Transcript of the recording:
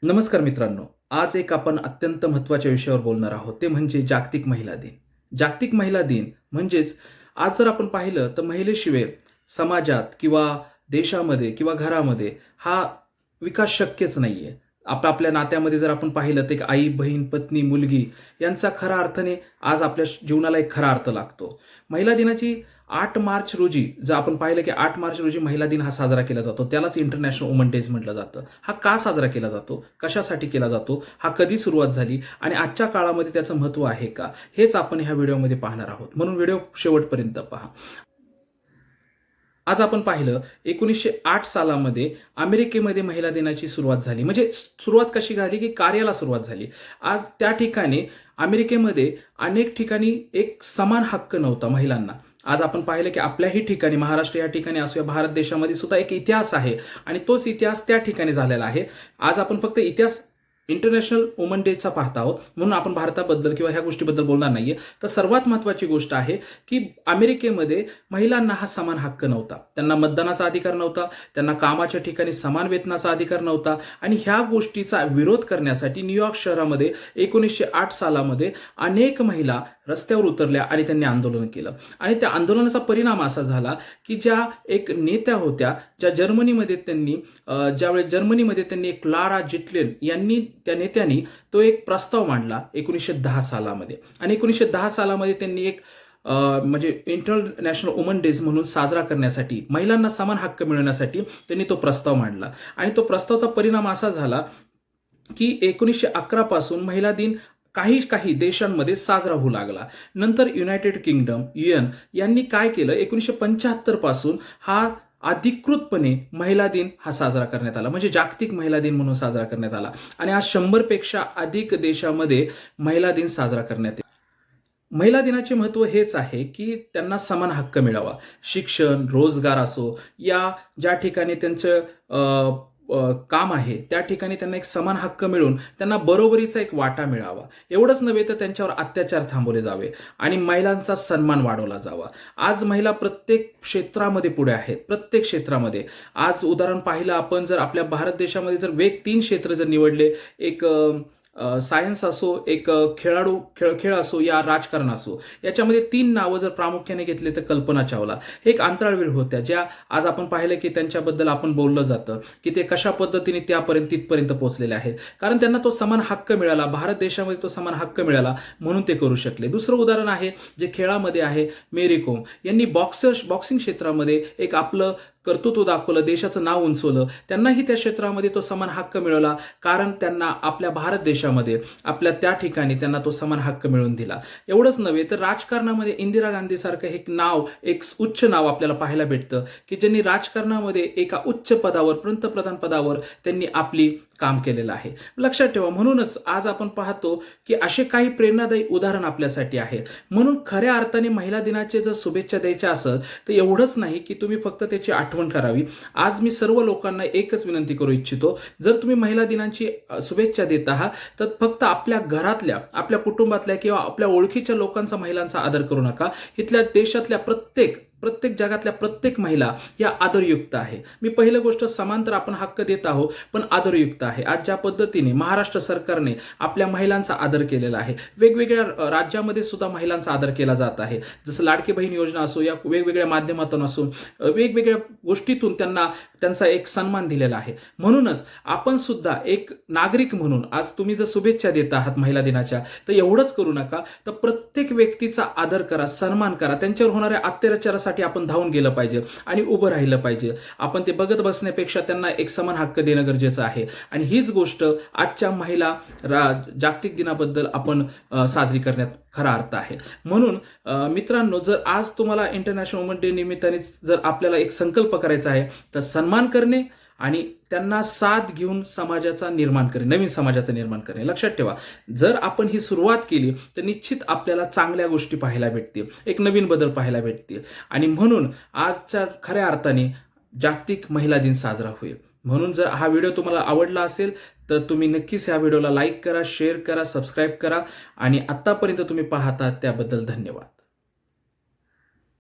नमस्कार मित्रांनो. आज एक आपण अत्यंत महत्त्वाच्या विषयावर बोलणार आहोत. ते म्हणजे जागतिक महिला दिन. जागतिक महिला दिन म्हणजेच आज जर आपण पाहिलं तर महिलेशिवाय समाजात किंवा देशामध्ये किंवा घरामध्ये हा विकास शक्यच नाहीये. आपल्या नात्यामध्ये जर आपण पाहिलं तर एक आई, बहीण, पत्नी, मुलगी यांचा खऱ्या अर्थाने आज आपल्या जीवनाला एक खरा अर्थ लागतो. महिला दिनाची 8 मार्च रोजी जर आपण पाहिलं की 8 मार्च रोजी महिला दिन हा साजरा केला जातो. त्यालाच इंटरनॅशनल वुमन डेज म्हटलं जातं. हा का साजरा केला जातो? कशासाठी केला जातो? हा कधी सुरुवात झाली? आणि आजच्या काळामध्ये त्याचं महत्त्व आहे का? हेच आपण ह्या व्हिडिओमध्ये पाहणार आहोत. म्हणून व्हिडिओ शेवटपर्यंत पहा. आज आपण पाहिलं 1908 सालामध्ये अमेरिकेमध्ये महिला दिनाची सुरुवात झाली. म्हणजे सुरुवात कशी झाली की कार्याला सुरुवात झाली. आज त्या ठिकाणी अमेरिकेमध्ये अनेक ठिकाणी एक समान हक्क नव्हता महिलांना. आज आपण पाहिलं की आपल्याही ठिकाणी महाराष्ट्र या ठिकाणी असो या भारत देशामध्ये सुद्धा एक इतिहास आहे आणि तोच इतिहास त्या ठिकाणी झालेला आहे. आज आपण फक्त इतिहास इंटरनॅशनल वुमन डेचा पाहता आहोत म्हणून आपण भारताबद्दल किंवा ह्या गोष्टीबद्दल बोलणार नाहीये. तर सर्वात महत्त्वाची गोष्ट आहे की अमेरिकेमध्ये महिलांना हा समान हक्क नव्हता. त्यांना मतदानाचा अधिकार नव्हता, त्यांना कामाच्या ठिकाणी समान वेतनाचा अधिकार नव्हता आणि ह्या गोष्टीचा विरोध करण्यासाठी न्यूयॉर्क शहरामध्ये 1908 सालामध्ये अनेक महिला रस्त्यावर उतरल्या आणि त्यांनी आंदोलन केलं. आणि त्या आंदोलनाचा परिणाम असा झाला की ज्या एक नेत्या होत्या, ज्या जर्मनीमध्ये त्यांनी एक क्लारा झिटलेन यांनी त्या नेत्यांनी तो एक प्रस्ताव मांडला 1910 सालामध्ये. आणि 1910 सालामध्ये त्यांनी एक म्हणजे इंटरनॅशनल वुमन डेज म्हणून साजरा करण्यासाठी महिलांना समान हक्क मिळवण्यासाठी त्यांनी तो प्रस्ताव मांडला. आणि तो प्रस्तावाचा परिणाम असा झाला की 1911 पासून महिला दिन काही देशांमध्ये साजरा होऊ लागला. नंतर युनायटेड किंगडम UN यांनी काय केलं, 1975 पासून हा अधिकृतपणे महिला दिन हा साजरा करण्यात आला. म्हणजे जागतिक महिला दिन म्हणून साजरा करण्यात आला. आणि आज 100 पेक्षा अधिक देशामध्ये महिला दिन साजरा करण्यात येतो. महिला दिनाचे महत्त्व हेच आहे की त्यांना समान हक्क मिळावा. शिक्षण, रोजगार असो या ज्या ठिकाणी त्यांचं काम आहे त्या ठिकाणी त्यांना एक समान हक्क मिळून त्यांना बरोबरीचा एक वाटा मिळावा. एवढंच नव्हे तर त्यांच्यावर अत्याचार थांबवले जावे आणि महिलांचा सन्मान वाढवला जावा. आज महिला प्रत्येक क्षेत्रामध्ये पुढे आहेत. प्रत्येक क्षेत्रामध्ये आज उदाहरण पाहिलं आपण, जर आपल्या भारत देशामध्ये जर 3 क्षेत्र जर निवडले, एक सायन्स असो, एक खेळ असो या राजकारण असो, याच्यामध्ये 3 नावं जर प्रामुख्याने घेतले तर कल्पना चावला हे एक अंतराळवीर होत्या, ज्या आज आपण पाहिलं की त्यांच्याबद्दल आपण बोललं जातं की ते कशा पद्धतीने तिथपर्यंत पोहोचलेले आहेत. कारण त्यांना तो समान हक्क मिळाला, भारत देशामध्ये तो समान हक्क मिळाला म्हणून ते करू शकले. दुसरं उदाहरण आहे जे खेळामध्ये आहे, मेरी कोम यांनी बॉक्सिंग क्षेत्रामध्ये एक आपलं कर्तृत्व दाखवलं, देशाचं नाव उंचवलं. त्यांनाही त्या क्षेत्रामध्ये तो समान हक्क मिळवला कारण त्यांना आपल्या भारत देशामध्ये आपल्या त्या ठिकाणी त्यांना तो समान हक्क मिळवून दिला. एवढंच नव्हे तर राजकारणामध्ये इंदिरा गांधी सारखं एक उच्च नाव आपल्याला पाहायला भेटतं की ज्यांनी राजकारणामध्ये एका उच्च पदावर, पंतप्रधान पदावर त्यांनी आपली काम केलेलं आहे. लक्षात ठेवा. म्हणूनच आज आपण पाहतो की असे काही प्रेरणादायी उदाहरण आपल्यासाठी आहेत. म्हणून खऱ्या अर्थाने महिला दिनाचे जर शुभेच्छा द्यायच्या असेल तर एवढंच नाही की तुम्ही फक्त त्याची आठवण करावी. आज मी सर्व लोकांना एकच विनंती करू इच्छितो, जर तुम्ही महिला दिनाची शुभेच्छा देत आहात तर फक्त आपल्या घरातल्या, आपल्या कुटुंबातल्या किंवा आपल्या ओळखीच्या लोकांचा, महिलांचा आदर करू नका. इथल्या देशातल्या प्रत्येक जगातल्या प्रत्येक महिला या आदरयुक्त आहे. मी पहिलं गोष्ट, समांतर आपण हक्क देत आहोत पण आदरयुक्त आहे. आज ज्या पद्धतीने महाराष्ट्र सरकारने आपल्या महिलांचा आदर केलेला आहे, वेगवेगळ्या राज्यामध्ये सुद्धा महिलांचा आदर केला जात आहे. जसं लाडकी बहीण योजना असो या वेगवेगळ्या माध्यमातून असो, वेगवेगळ्या गोष्टीतून त्यांचा एक सन्मान दिलेला आहे. म्हणूनच आपण सुद्धा एक नागरिक म्हणून आज तुम्ही जर शुभेच्छा देत आहात महिला दिनाच्या, तर एवढंच करू नका तर प्रत्येक व्यक्तीचा आदर करा, सन्मान करा. त्यांच्यावर होणाऱ्या अत्याचारासाठी आपण धावून गेलं पाहिजे आणि उभं राहिलं पाहिजे. आपण ते बघत बसण्यापेक्षा त्यांना एक समान हक्क देणं गरजेचं आहे. आणि हीच गोष्ट आजच्या महिला जागतिक दिनाबद्दल आपण साजरी करण्यात खरा अर्थ आहे. म्हणून मित्रांनो, जर आज तुम्हाला इंटरनॅशनल वुमन डे निमित्ताने जर आपल्याला एक संकल्प करायचा आहे तर सन्मान करणे आणि त्यांना साथ घेऊन नवीन समाजाचं निर्माण करणे. लक्षात ठेवा, जर आपण ही सुरुवात केली तर निश्चित आपल्याला चांगल्या गोष्टी पाहायला भेटतील, एक नवीन बदल पाहायला भेटतील. आणि म्हणून आजच्या खऱ्या अर्थाने जागतिक महिला दिन साजरा होईल. म्हणून जर हा व्हिडिओ तुम्हाला आवडला असेल तर तुम्ही नक्कीच ह्या व्हिडिओला लाईक करा, शेअर करा, सबस्क्राईब करा. आणि आत्तापर्यंत तुम्ही पाहता त्याबद्दल धन्यवाद.